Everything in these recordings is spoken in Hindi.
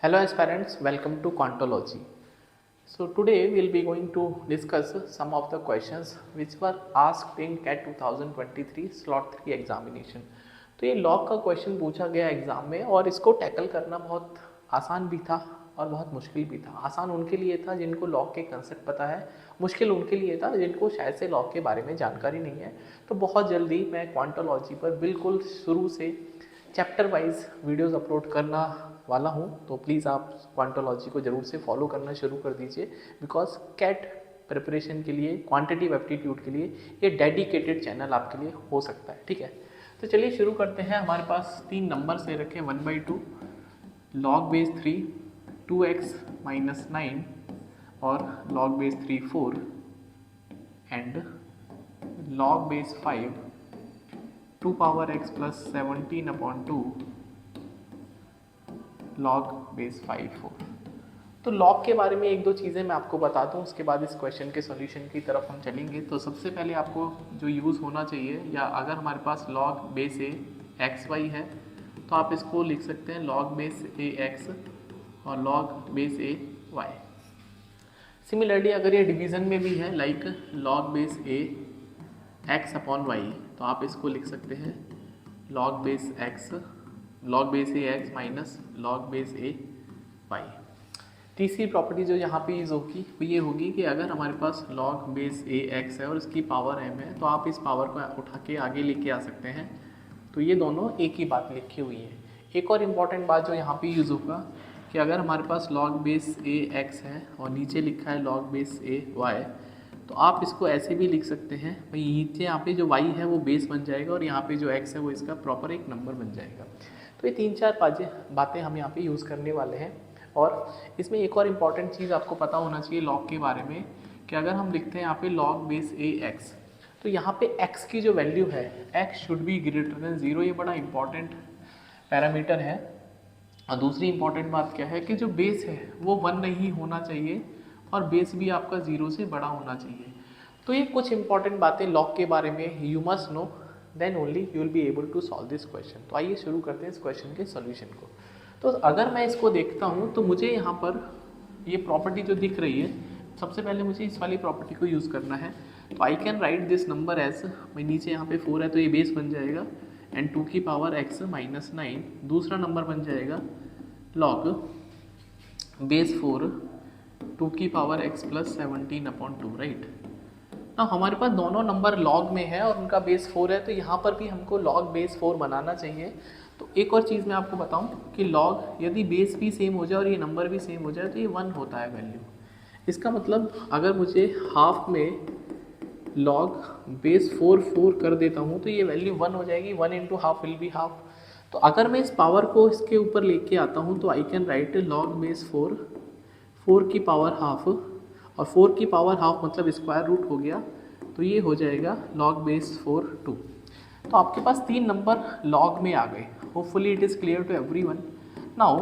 Hello aspirants, welcome to Quantology. So today we will be going to discuss some of the questions which were asked in CAT 2023 slot 3 examination. तो ये लॉग का क्वेश्चन पूछा गया एग्जाम में और इसको टैकल करना बहुत आसान भी था और बहुत मुश्किल भी था। आसान उनके लिए था जिनको लॉग के कंसेप्ट पता है, मुश्किल उनके लिए था जिनको शायद से लॉग के बारे में जानकारी नहीं है। तो बहुत जल्दी मैं क्वांटोलॉजी पर बिल्कुल शुरू से चैप्टर वाइज वीडियोस अपलोड करना वाला हूँ, तो प्लीज़ आप क्वांटोलॉजी को ज़रूर से फॉलो करना शुरू कर दीजिए, बिकॉज कैट प्रिपरेशन के लिए, क्वांटिटिव एप्टीट्यूड के लिए ये डेडिकेटेड चैनल आपके लिए हो सकता है। ठीक है, तो चलिए शुरू करते हैं। हमारे पास 3 नंबर से रखे 1/2, लॉग बेस 3, 2x माइनस 9 और log base 3 4 and log base 5 2 power x plus 17/2 log base 5 4। तो लॉग के बारे में एक दो चीज़ें मैं आपको बता दूं, उसके बाद इस क्वेश्चन के सॉल्यूशन की तरफ हम चलेंगे। तो सबसे पहले आपको जो यूज़ होना चाहिए, या अगर हमारे पास log base a x y है तो आप इसको लिख सकते हैं लॉग बेस ए एक्स और log base a y. Similarly अगर ये डिवीज़न में भी है, like log base a x upon y, तो आप इसको लिख सकते हैं log base x, log base a x minus log base a y. तीसरी प्रॉपर्टी जो यहाँ पे यूज़ होगी वो ये होगी कि अगर हमारे पास लॉग बेस ए एक्स है और इसकी पावर एम है, तो आप इस पावर को उठा के आगे लेके आ सकते हैं। तो ये दोनों एक ही बात लिखी हुई है। एक और इम्पॉर्टेंट बात जो यहाँ पे यूज़ होगा कि अगर हमारे पास लॉग बेस ए एक्स है और नीचे लिखा है लॉग बेस ए वाई, तो आप इसको ऐसे भी लिख सकते हैं भाई, नीचे यहाँ पे जो y है वो बेस बन जाएगा और यहाँ पे जो x है वो इसका प्रॉपर एक नंबर बन जाएगा। तो ये 3-4 बातें हम यहाँ पे यूज़ करने वाले हैं। और इसमें एक और इम्पॉर्टेंट चीज़ आपको पता होना चाहिए लॉग के बारे में, कि अगर हम लिखते हैं यहाँ पे लॉग बेस ए एक्स, तो यहाँ पे x की जो वैल्यू है, x should be greater than 0। ये बड़ा इंपॉर्टेंट पैरामीटर है। और दूसरी इंपॉर्टेंट बात क्या है कि जो बेस है वो 1 नहीं होना चाहिए और बेस भी आपका 0 से बड़ा होना चाहिए। तो ये कुछ इंपॉर्टेंट बातें लॉग के बारे में you must know, then only you will be able to solve this question. तो आइए शुरू करते हैं इस क्वेश्चन के सॉल्यूशन को। तो अगर मैं इसको देखता हूँ तो मुझे यहाँ पर ये प्रॉपर्टी जो दिख रही है, सबसे पहले मुझे इस वाली प्रॉपर्टी को यूज़ करना है। तो I can write this number as, मैं नीचे यहाँ पे 4 है तो ये बेस बन जाएगा एंड 2 की पावर x माइनस 9, दूसरा नंबर बन जाएगा लॉग बेस 4 2 की पावर x प्लस 17/2, राइट। ना हमारे पास दोनों नंबर लॉग में है और उनका बेस 4 है, तो यहाँ पर भी हमको लॉग बेस 4 बनाना चाहिए। तो एक और चीज़ मैं आपको बताऊं कि लॉग यदि बेस भी सेम हो जाए और ये नंबर भी सेम हो जाए तो ये 1 होता है वैल्यू। इसका मतलब अगर मुझे हाफ में लॉग बेस 4 कर देता हूँ तो ये वैल्यू 1 हो जाएगी। 1 into half will be half. तो अगर मैं इस पावर को इसके ऊपर लेके आता हूँ तो I can right log base 4 की पावर हाफ, और 4 की पावर हाफ मतलब स्क्वायर रूट हो गया, तो ये हो जाएगा लॉग बेस 4 2। तो आपके पास 3 नंबर लॉग में आ गए। Hopefully it is clear to everyone. Now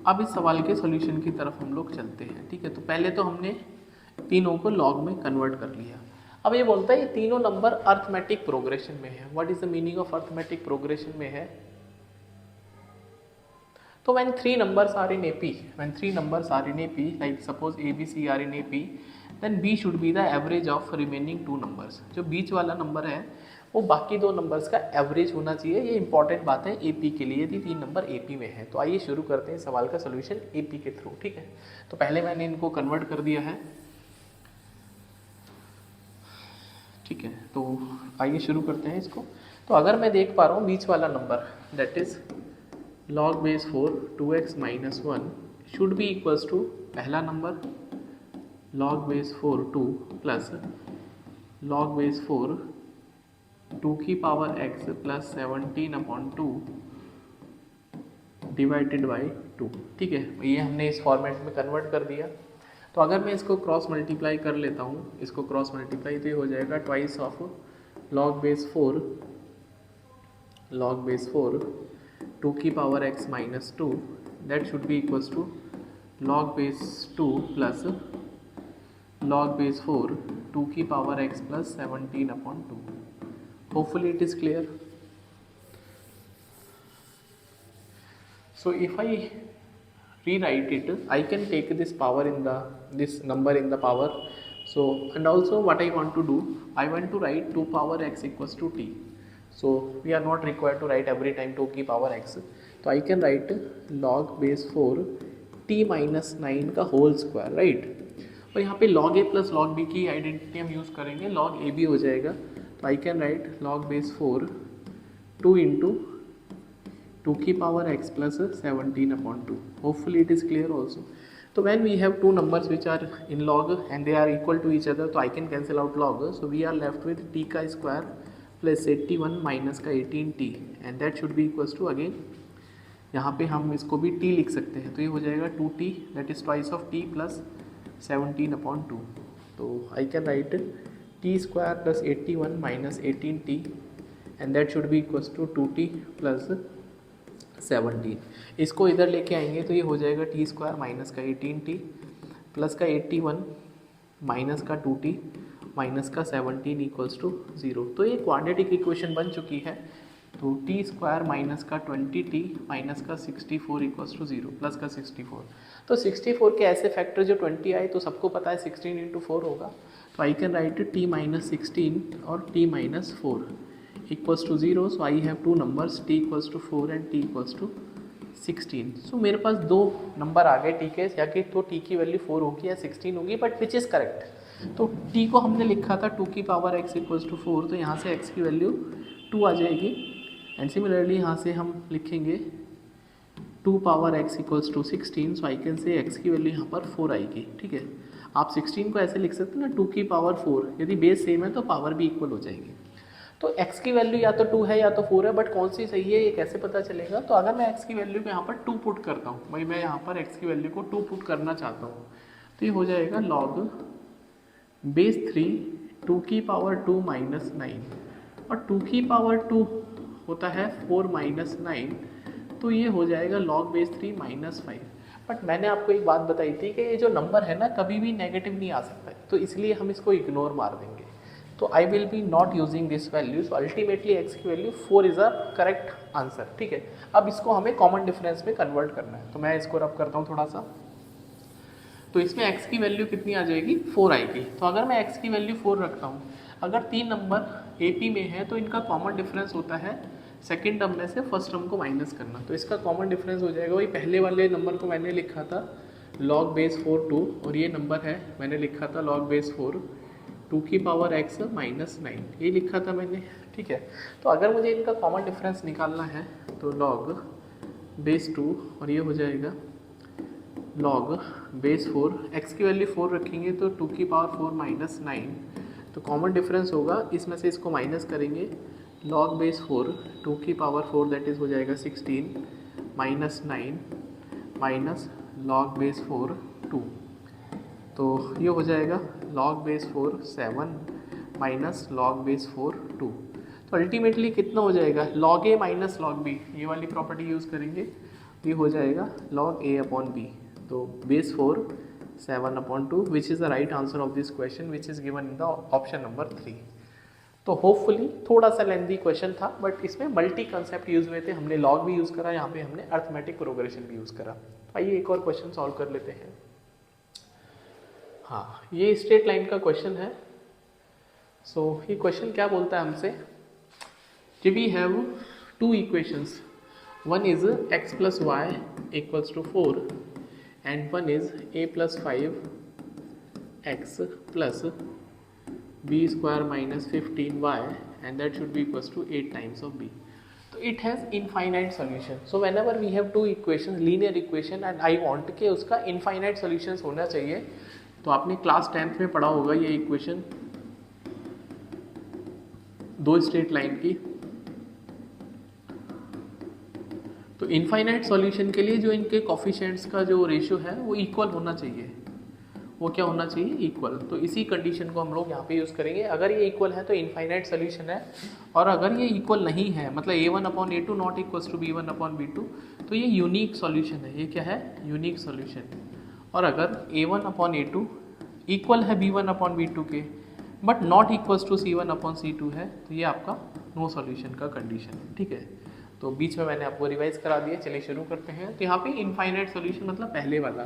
अब इस सवाल के सॉल्यूशन की तरफ हम लोग चलते हैं। ठीक है, तो पहले तो हमने तीनों को लॉग में कन्वर्ट कर लिया। अब ये बोलता है ये तीनों नंबर अर्थमेटिक प्रोग्रेशन में है। What is the meaning of arithmetic progression में है? तो when 3 numbers are in AP, like suppose A, B, C are in AP, then B should be the average of remaining 2 numbers। जो बीच वाला नंबर है वो बाकी 2 नंबर्स का एवरेज होना चाहिए। ये इंपॉर्टेंट बात है AP के लिए, यदि 3 नंबर AP में है। तो आइए शुरू करते हैं सवाल का सोल्यूशन AP के थ्रू। ठीक है, तो पहले मैंने इनको कन्वर्ट कर दिया है। ठीक है, तो आइए शुरू करते हैं इसको। तो अगर मैं देख पा रहा हूँ बीच वाला number, that is log base 4 2x minus 1 should be equals to पहला number log base 4 2 plus log base 4 2 की power x plus 17/2 divided by 2। ठीक है, ये हमने इस फॉर्मेट में कन्वर्ट कर दिया। तो अगर मैं इसको क्रॉस मल्टीप्लाई कर लेता हूँ, इसको क्रॉस मल्टीप्लाई, तो ये हो जाएगा ट्वाइस ऑफ लॉग बेस 4 2 की power x minus 2, that should be equals to log base 2 plus log base 4 2 की power x plus 17/2। Hopefully it is clear. So if I rewrite it, I can take this power in this number in the power. So and also what I want to do, I want to write 2 power x equals to t. So we are not required to write every time 2 की power x. तो I can write log base 4 t minus 9 का होल स्क्वायर, राइट. और यहाँ पे log a plus log b की आइडेंटिटी हम यूज़ करेंगे, log a b हो जाएगा. तो I can right log base 4 2 into 2 की power x plus 17/2. Hopefully it is clear also. So when we have two numbers which are in log and they are equal to each other, so I can cancel out log. So we are left with t का square plus 81 minus का 18t and that should be equals to, again यहाँ पे हम इसको भी t लिख सकते हैं. तो ये हो जाएगा 2t, that is twice of t plus 17/2. तो I can write t square plus 81 minus 18t and that should be equals to 2t plus 17. इसको इधर लेके आएंगे तो ये हो जाएगा टी स्क्वायर माइनस का 18t प्लस का 81 माइनस का 2t माइनस का 17 इक्वल्स टू 0. तो ये क्वाड्रेटिक इक्वेशन बन चुकी है. तो टी स्क्वायर माइनस का 20t माइनस का 64 इक्वल्स टू 0 प्लस का 64. तो 64 के ऐसे फैक्टर जो 20 आए तो सबको पता है 16 into 4 होगा. तो I can right t minus 16 और t minus 4 equals to 0. So I have two numbers t equals to 4 and t equals to 16. So मेरे पास दो नंबर आ गए t के, या कि तो t की वैल्यू 4 होगी या 16 होगी, बट विच इज़ करेक्ट. तो t को हमने लिखा था 2 की पावर x इक्वल्स टू 4, तो यहाँ से x की वैल्यू 2 आ जाएगी. एंड सिमिलरली यहाँ से हम लिखेंगे 2 power x equals to 16. So I can say x की वैल्यू यहाँ पर 4 आएगी. ठीक है, आप 16 को ऐसे लिख सकते हैं ना, 2 की पावर 4. यदि बेस सेम है तो पावर भी इक्वल हो जाएगी. तो x की वैल्यू या तो 2 है या तो 4 है, बट कौन सी सही है ये कैसे पता चलेगा. तो अगर मैं x की वैल्यू को यहाँ पर 2 पुट करता हूँ, भाई मैं यहाँ पर x की वैल्यू को 2 पुट करना चाहता हूँ, तो ये हो जाएगा log बेस 3 2 की पावर 2 माइनस 9, और 2 की पावर 2 होता है 4 माइनस 9, तो ये हो जाएगा log बेस 3 माइनस 5. बट मैंने आपको एक बात बताई थी कि ये जो नंबर है ना कभी भी नेगेटिव नहीं आ सकता है, तो इसलिए हम इसको इग्नोर मार देंगे. तो I will be not using this value. So ultimately x की value 4 is a correct answer. ठीक है, अब इसको हमें कॉमन डिफरेंस में कन्वर्ट करना है. तो मैं इसको रब करता हूँ थोड़ा सा. तो इसमें x की वैल्यू कितनी आ जाएगी, 4 आएगी. तो अगर मैं x की वैल्यू 4 रखता हूँ, अगर 3 नंबर AP में है तो इनका कॉमन डिफरेंस होता है सेकेंड टर्म में से फर्स्ट टर्म को माइनस करना. तो इसका कॉमन डिफरेंस हो जाएगा, वही पहले वाले नंबर को मैंने लिखा था log बेस 4 2, और ये नंबर है मैंने लिखा था log बेस 4 2 की पावर x माइनस 9, ये लिखा था मैंने. ठीक है, तो अगर मुझे इनका कॉमन डिफरेंस निकालना है तो log बेस 2, और ये हो जाएगा log बेस 4. x की वैल्यू 4 रखेंगे तो 2 की पावर 4 माइनस 9, तो कॉमन डिफरेंस होगा इसमें से इसको माइनस करेंगे. log बेस 4 2 की पावर 4 दैट इज़ हो जाएगा 16 माइनस 9 माइनस log बेस 4 2, तो ये हो जाएगा log base 4 7 minus log base 4 2. तो अल्टीमेटली कितना हो जाएगा, log a minus log b, ये वाली प्रॉपर्टी यूज़ करेंगे, ये हो जाएगा log a अपॉन b. तो base 4 7/2 which is the right answer of this question which is given in the option number 3. तो होपफुली थोड़ा सा लेंथी क्वेश्चन था, बट इसमें मल्टी कंसेप्ट यूज़ हुए थे. हमने लॉग भी यूज़ करा, यहाँ पे हमने अर्थमेटिक प्रोग्रेशन भी यूज़ करा. आइए एक और क्वेश्चन सॉल्व कर लेते हैं. हाँ, ये स्ट्रेट लाइन का क्वेश्चन है. सो ये क्वेश्चन क्या बोलता है हमसे कि we have two equations, one is x plus y equals to 4 and one is a plus 5x plus b square minus 15y and that should be equals to 8 times of b. तो it has infinite solution. So whenever we have two equation, linear equation, and I want कि उसका इनफाइनाइट सॉल्यूशंस होना चाहिए. तो आपने क्लास 10th में पढ़ा होगा ये इक्वेशन, दो स्ट्रेट लाइन की. तो इनफाइनाइट सॉल्यूशन के लिए जो इनके कोफिशिएंट्स का जो रेशियो है वो इक्वल होना चाहिए. वो क्या होना चाहिए, इक्वल. तो इसी कंडीशन को हम लोग यहाँ पे यूज़ करेंगे. अगर ये इक्वल है तो इनफाइनाइट सॉल्यूशन है, और अगर ये इक्वल नहीं है, मतलब a1/a2 not equals to b1/b2, तो ये यूनिक सॉल्यूशन है. ये क्या है, यूनिक सॉल्यूशन. और अगर a1/a2 इक्वल है b1/b2 के but not equals to c1/c2 है, तो ये आपका नो सॉल्यूशन का कंडीशन है. ठीक है, तो बीच में मैंने आपको रिवाइज करा दिया, चलिए शुरू करते हैं। तो यहाँ पे इनफाइनाइट सोल्यूशन मतलब पहले वाला,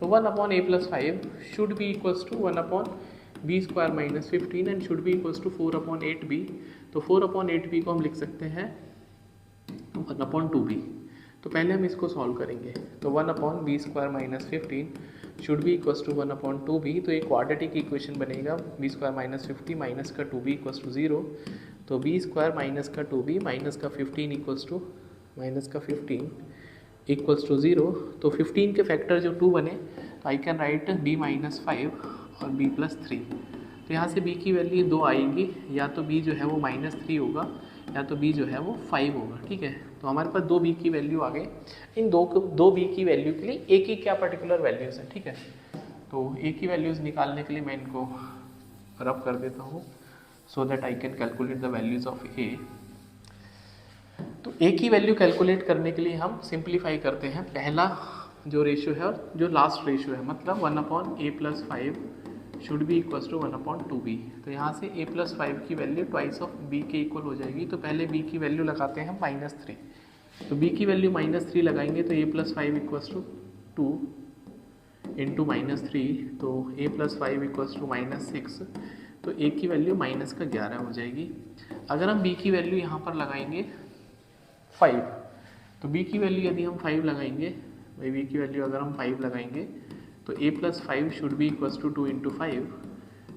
तो 1/a+5 should be equals to 1/b² - 15 and should be equals to 4/8b। तो 4/8b को हम लिख सकते हैं 1/2b। तो पहले हम इसको सॉल्व करेंगे। तो 1/b² - 15 should be equals to 1/2b। तो एक क्वाड्रेटिक इक्वेशन बनेगा, b² - 50 माइनस का 2b इक्वल्स टू 0। तो b² माइनस का 2b माइनस का 15 इक्वल्स टू 0। तो 15 के फैक्टर जो 2 बने, तो आई कैन राइट b - 5 और b+3। तो यहाँ से b की वैल्यू 2 आएगी, या तो b जो है वो -3 होगा या तो b जो है वो 5 होगा, ठीक है। तो हमारे पास 2 b की वैल्यू आ गई। इन दो b की वैल्यू के लिए एक ही क्या पर्टिकुलर वैल्यूज़ है, ठीक है। तो एक ही वैल्यूज़ निकालने के लिए मैं इनको रब कर देता हूँ so that I can calculate the values of a। तो a की वैल्यू कैलकुलेट करने के लिए हम सिंप्लीफाई करते हैं। पहला जो रेशियो है और जो लास्ट रेशियो है, मतलब 1/a+5 should be equals to 1/2b। तो यहाँ से a+5 की वैल्यू ट्वाइस ऑफ b के इक्वल हो जाएगी। तो पहले b की वैल्यू लगाते हैं हम -3। तो b की वैल्यू -3 लगाएंगे तो a+5 इक्वल्स टू 2 इंटू -3, तो a+5 इक्वल्स टू -6। तो a की वैल्यू -11 हो जाएगी। अगर हम b की वैल्यू यहाँ पर लगाएंगे 5, तो b की वैल्यू यदि हम 5 लगाएंगे, भाई b की वैल्यू अगर हम 5 लगाएंगे तो a+5 should be equals to 2 into 5।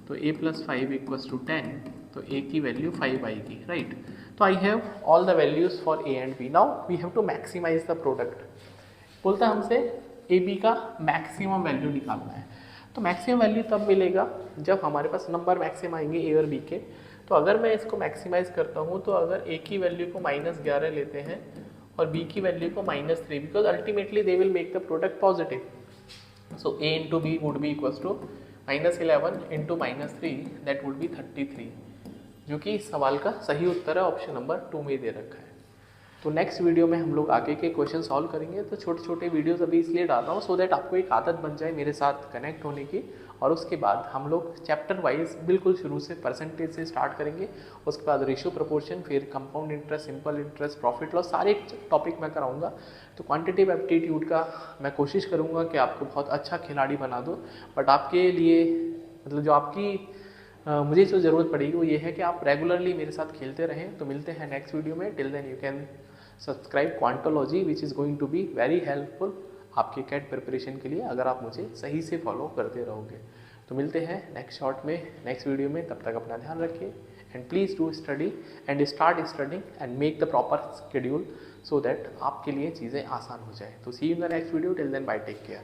तो a+5 इक्वल्स टू 10। तो a की वैल्यू 5 आएगी, राइट। तो I have all the values for a and b। Now we have to maximize the product. बोलता है हमसे ए बी का मैक्सिमम वैल्यू निकालना है। तो मैक्सिमम वैल्यू तब मिलेगा जब हमारे पास नंबर मैक्सिमम आएंगे ए और बी के। तो अगर मैं इसको मैक्सिमाइज करता हूँ, तो अगर ए की वैल्यू को -11 लेते हैं और बी की वैल्यू को -3, because ultimately they will make the product positive. So a into B would be equals to -11 into -3, that would be 33, जो कि इस सवाल का सही उत्तर है, ऑप्शन नंबर 2 में दे रखा है। तो नेक्स्ट वीडियो में हम लोग आगे के क्वेश्चन सॉल्व करेंगे। तो छोटे छोटे वीडियोस अभी इसलिए डाल रहा हूँ सो दैट आपको एक आदत बन जाए मेरे साथ कनेक्ट होने की। और उसके बाद हम लोग चैप्टर वाइज बिल्कुल शुरू से परसेंटेज से स्टार्ट करेंगे, उसके बाद रेशियो प्रोपोर्शन, फिर compound interest, simple interest, profit loss, सारे टॉपिक मैं कराऊंगा। तो क्वांटिटेटिव एप्टीट्यूड का मैं कोशिश करूँगा कि आपको बहुत अच्छा खिलाड़ी बना दो। बट आपके लिए मतलब जो आपकी मुझे जो ज़रूरत पड़ेगी वो ये है कि आप रेगुलरली मेरे साथ खेलते रहें। तो मिलते हैं नेक्स्ट वीडियो में। Till then you can subscribe Quantology which is going to be very helpful आपके कैट प्रिपरेशन के लिए, अगर आप मुझे सही से फॉलो करते रहोगे। तो मिलते हैं नेक्स्ट शॉर्ट में, नेक्स्ट वीडियो में। तब तक अपना ध्यान रखिए and please do study and start studying and make the proper schedule so that आपके लिए चीज़ें आसान हो जाए। तो see you in the next video. Till then bye, take care.